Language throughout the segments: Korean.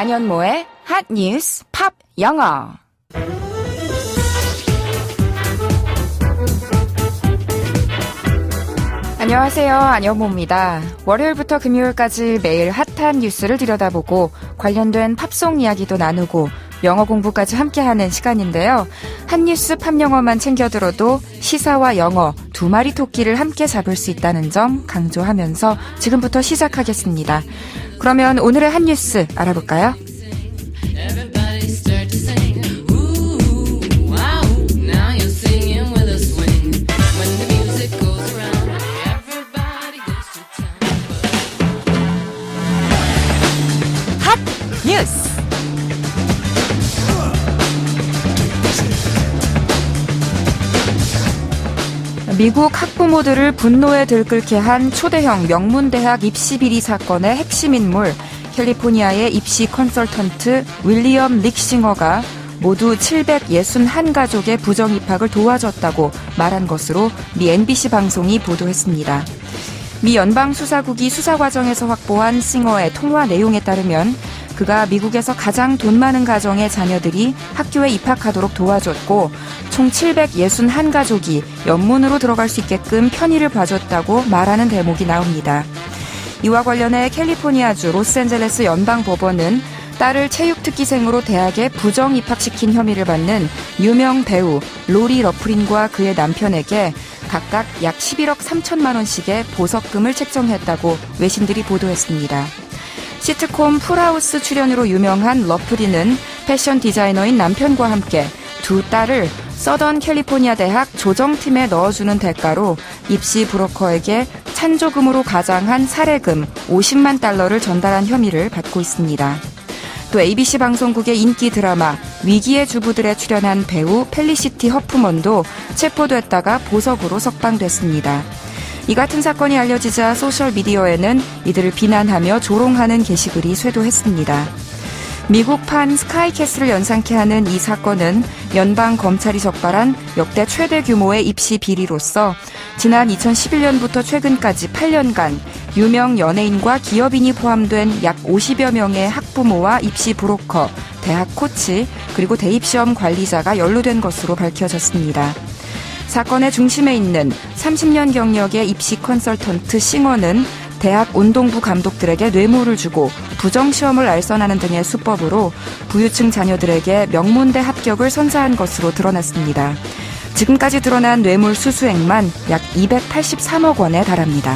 안현모의 핫 뉴스 팝 영어. 안녕하세요. 안현모입니다. 월요일부터 금요일까지 매일 핫한 뉴스를 들여다보고 관련된 팝송 이야기도 나누고 영어 공부까지 함께하는 시간인데요. 한 뉴스 팝 영어만 챙겨 들어도 시사와 영어 두 마리 토끼를 함께 잡을 수 있다는 점 강조하면서 지금부터 시작하겠습니다. 그러면 오늘의 한 뉴스 알아볼까요? 핫 뉴스! 미국 학부모들을 분노에 들끓게 한 초대형 명문대학 입시 비리 사건의 핵심 인물, 캘리포니아의 입시 컨설턴트 윌리엄 릭싱어가 모두 761가족의 부정 입학을 도와줬다고 말한 것으로 미 NBC 방송이 보도했습니다. 미 연방수사국이 수사 과정에서 확보한 싱어의 통화 내용에 따르면 그가 미국에서 가장 돈 많은 가정의 자녀들이 학교에 입학하도록 도와줬고 총 761가족이 연문으로 들어갈 수 있게끔 편의를 봐줬다고 말하는 대목이 나옵니다. 이와 관련해 캘리포니아주 로스앤젤레스 연방법원은 딸을 체육특기생으로 대학에 부정 입학시킨 혐의를 받는 유명 배우 로리 러플린과 그의 남편에게 각각 약 11억 3천만 원씩의 보석금을 책정했다고 외신들이 보도했습니다. 시트콤 풀하우스 출연으로 유명한 러플린은 패션 디자이너인 남편과 함께 두 딸을 서던 캘리포니아 대학 조정팀에 넣어주는 대가로 입시 브로커에게 찬조금으로 가장한 사례금 50만 달러를 전달한 혐의를 받고 있습니다. 또 ABC 방송국의 인기 드라마 위기의 주부들에 출연한 배우 펠리시티 허프먼도 체포됐다가 보석으로 석방됐습니다. 이 같은 사건이 알려지자 소셜미디어에는 이들을 비난하며 조롱하는 게시글이 쇄도했습니다. 미국판 스카이캐슬을 연상케 하는 이 사건은 연방 검찰이 적발한 역대 최대 규모의 입시 비리로서 지난 2011년부터 최근까지 8년간 유명 연예인과 기업인이 포함된 약 50여 명의 학부모와 입시 브로커, 대학 코치, 그리고 대입시험 관리자가 연루된 것으로 밝혀졌습니다. 사건의 중심에 있는 30년 경력의 입시 컨설턴트 싱어는 대학 운동부 감독들에게 뇌물을 주고 부정시험을 알선하는 등의 수법으로 부유층 자녀들에게 명문대 합격을 선사한 것으로 드러났습니다. 지금까지 드러난 뇌물 수수액만 약 283억 원에 달합니다.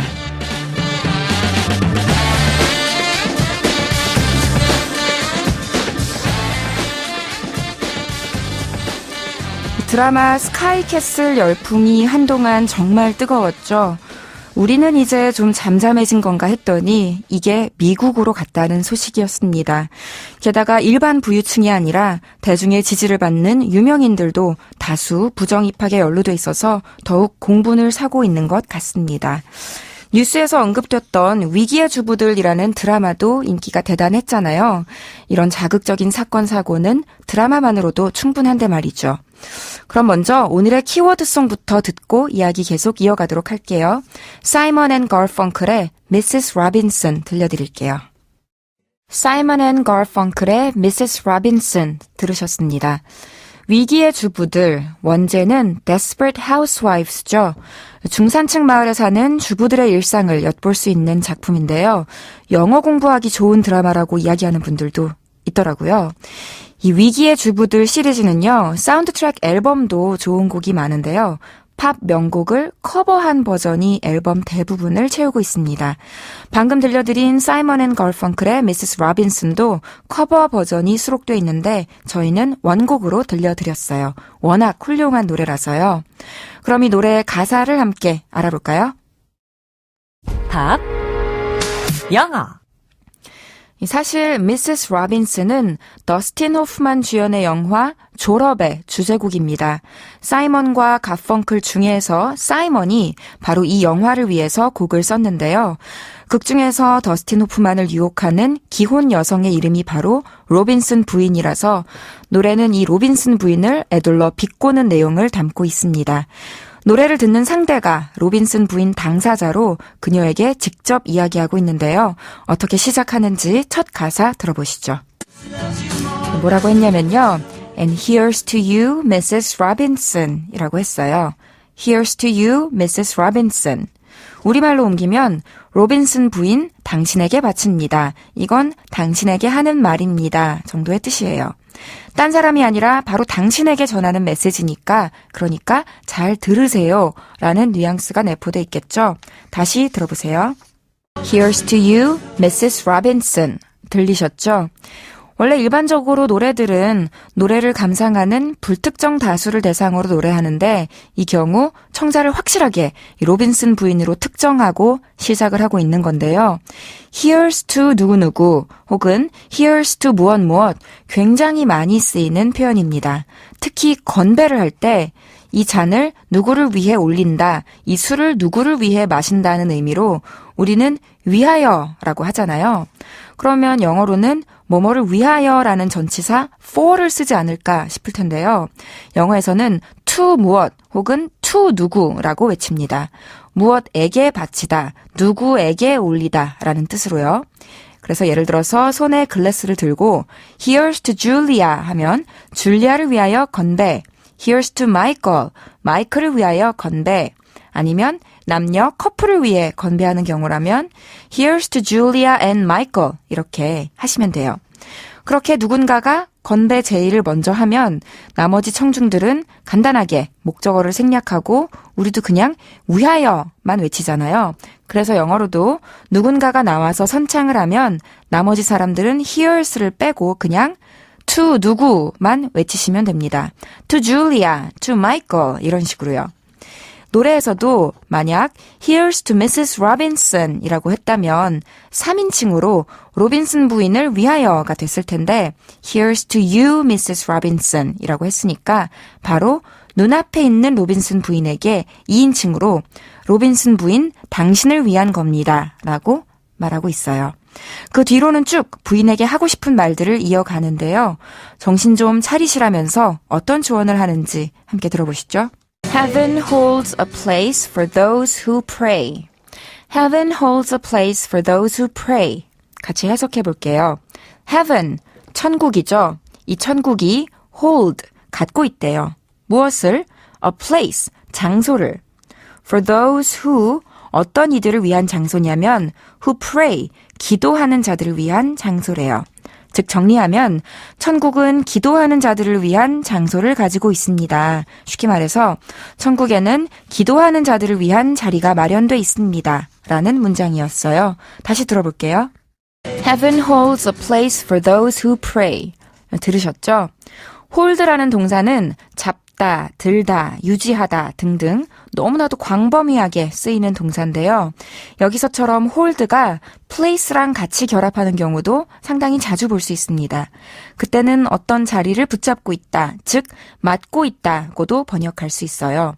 드라마 스카이캐슬 열풍이 한동안 정말 뜨거웠죠. 우리는 이제 좀 잠잠해진 건가 했더니 이게 미국으로 갔다는 소식이었습니다. 게다가 일반 부유층이 아니라 대중의 지지를 받는 유명인들도 다수 부정 입학에 연루돼 있어서 더욱 공분을 사고 있는 것 같습니다. 뉴스에서 언급됐던 위기의 주부들이라는 드라마도 인기가 대단했잖아요. 이런 자극적인 사건 사고는 드라마만으로도 충분한데 말이죠. 그럼 먼저 오늘의 키워드송부터 듣고 이야기 계속 이어가도록 할게요. 사이먼 앤 걸펑클의 Mrs. Robinson 들려드릴게요. 사이먼 앤 걸펑클의 Mrs. Robinson 들으셨습니다. 위기의 주부들, 원제는 Desperate Housewives죠. 중산층 마을에 사는 주부들의 일상을 엿볼 수 있는 작품인데요. 영어 공부하기 좋은 드라마라고 이야기하는 분들도 있더라고요. 이 위기의 주부들 시리즈는요, 사운드 트랙 앨범도 좋은 곡이 많은데요. 팝 명곡을 커버한 버전이 앨범 대부분을 채우고 있습니다. 방금 들려드린 사이먼 앤 걸펑클의 미세스 로빈슨도 커버 버전이 수록돼 있는데 저희는 원곡으로 들려드렸어요. 워낙 훌륭한 노래라서요. 그럼 이 노래의 가사를 함께 알아볼까요? 팝 영어. 사실 미세스 로빈슨은 더스틴 호프만 주연의 영화 졸업의 주제곡입니다. 사이먼과 가펑클 중에서 사이먼이 바로 이 영화를 위해서 곡을 썼는데요. 극 중에서 더스틴 호프만을 유혹하는 기혼 여성의 이름이 바로 로빈슨 부인이라서 노래는 이 로빈슨 부인을 에둘러 비꼬는 내용을 담고 있습니다. 노래를 듣는 상대가 로빈슨 부인 당사자로 그녀에게 직접 이야기하고 있는데요. 어떻게 시작하는지 첫 가사 들어보시죠. 뭐라고 했냐면요. And here's to you, Mrs. Robinson 이라고 했어요. Here's to you, Mrs. Robinson. 우리말로 옮기면 로빈슨 부인 당신에게 바칩니다. 이건 당신에게 하는 말입니다. 정도의 뜻이에요. 딴 사람이 아니라 바로 당신에게 전하는 메시지니까 그러니까 잘 들으세요 라는 뉘앙스가 내포돼 있겠죠. 다시 들어보세요. Here's to you, Mrs. Robinson. 들리셨죠? 원래 일반적으로 노래들은 노래를 감상하는 불특정 다수를 대상으로 노래하는데 이 경우 청자를 확실하게 로빈슨 부인으로 특정하고 시작을 하고 있는 건데요. Here's to 누구누구 혹은 Here's to 무엇 굉장히 많이 쓰이는 표현입니다. 특히 건배를 할 때 이 잔을 누구를 위해 올린다, 이 술을 누구를 위해 마신다는 의미로 우리는 위하여라고 하잖아요. 그러면 영어로는 뭐뭐를 위하여라는 전치사 for를 쓰지 않을까 싶을 텐데요. 영어에서는 to 무엇 혹은 to 누구라고 외칩니다. 무엇에게 바치다, 누구에게 올리다 라는 뜻으로요. 그래서 예를 들어서 손에 글래스를 들고 Here's to Julia 하면 줄리아를 위하여 건배, Here's to Michael, 마이클을 위하여 건배, 아니면 남녀 커플을 위해 건배하는 경우라면 Here's to Julia and Michael 이렇게 하시면 돼요. 그렇게 누군가가 건배 제의를 먼저 하면 나머지 청중들은 간단하게 목적어를 생략하고 우리도 그냥 위하여만 외치잖아요. 그래서 영어로도 누군가가 나와서 선창을 하면 나머지 사람들은 here's를 빼고 그냥 to 누구만 외치시면 됩니다. To Julia, to Michael 이런 식으로요. 노래에서도 만약 Here's to Mrs. Robinson 이라고 했다면 3인칭으로 로빈슨 부인을 위하여가 됐을 텐데 Here's to you, Mrs. Robinson 이라고 했으니까 바로 눈앞에 있는 로빈슨 부인에게 2인칭으로 로빈슨 부인 당신을 위한 겁니다 라고 말하고 있어요. 그 뒤로는 쭉 부인에게 하고 싶은 말들을 이어가는데요. 정신 좀 차리시라면서 어떤 조언을 하는지 함께 들어보시죠. Heaven holds a place for those who pray. Heaven holds a place for those who pray. 같이 해석해 볼게요. Heaven, 천국이죠. 이 천국이 hold, 갖고 있대요. 무엇을? A place, 장소를. For those who, 어떤 이들을 위한 장소냐면 who pray, 기도하는 자들을 위한 장소래요. 즉 정리하면 천국은 기도하는 자들을 위한 장소를 가지고 있습니다. 쉽게 말해서 천국에는 기도하는 자들을 위한 자리가 마련돼 있습니다. 라는 문장이었어요. 다시 들어볼게요. Heaven holds a place for those who pray. 들으셨죠? hold라는 동사는 잡다, 들다, 유지하다 등등 너무나도 광범위하게 쓰이는 동사인데요. 여기서처럼 hold가 place랑 같이 결합하는 경우도 상당히 자주 볼 수 있습니다. 그때는 어떤 자리를 붙잡고 있다, 즉 맡고 있다고도 번역할 수 있어요.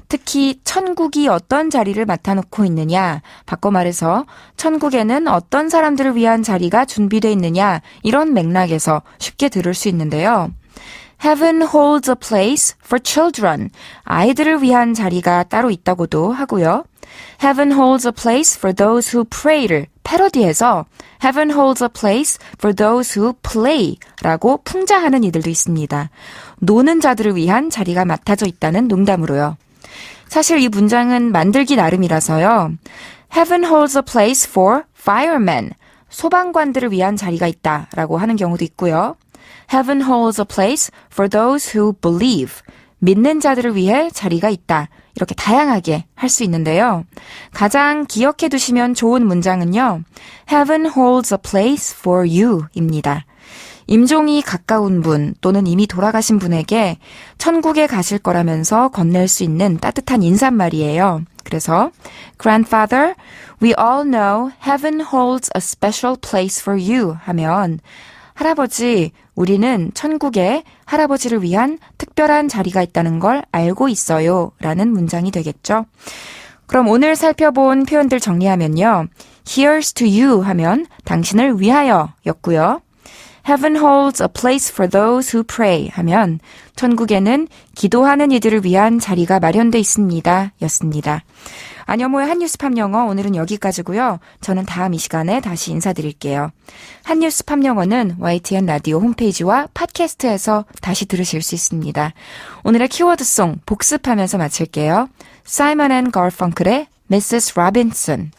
특히 천국이 어떤 자리를 맡아놓고 있느냐, 바꿔 말해서 천국에는 어떤 사람들을 위한 자리가 준비되어 있느냐 이런 맥락에서 쉽게 들을 수 있는데요. Heaven holds a place for children. 아이들을 위한 자리가 따로 있다고도 하고요. Heaven holds a place for those who pray를 패러디해서 Heaven holds a place for those who play 라고 풍자하는 이들도 있습니다. 노는 자들을 위한 자리가 맡아져 있다는 농담으로요. 사실 이 문장은 만들기 나름이라서요. Heaven holds a place for firemen. 소방관들을 위한 자리가 있다 라고 하는 경우도 있고요. Heaven holds a place for those who believe. 믿는 자들을 위해 자리가 있다. 이렇게 다양하게 할 수 있는데요. 가장 기억해 두시면 좋은 문장은요. Heaven holds a place for you 입니다. 임종이 가까운 분 또는 이미 돌아가신 분에게 천국에 가실 거라면서 건넬 수 있는 따뜻한 인사말이에요. 그래서 Grandfather, we all know heaven holds a special place for you 하면 할아버지, 우리는 천국에 할아버지를 위한 특별한 자리가 있다는 걸 알고 있어요. 라는 문장이 되겠죠. 그럼 오늘 살펴본 표현들 정리하면요. Here's to you 하면 당신을 위하여 였고요. Heaven holds a place for those who pray 하면 천국에는 기도하는 이들을 위한 자리가 마련돼 있습니다. 였습니다. 안여모의 한뉴스팝 영어 오늘은 여기까지고요. 저는 다음 이 시간에 다시 인사드릴게요. 한뉴스팝 영어는 YTN 라디오 홈페이지와 팟캐스트에서 다시 들으실 수 있습니다. 오늘의 키워드송 복습하면서 마칠게요. Simon and Garfunkel의 Mrs. Robinson.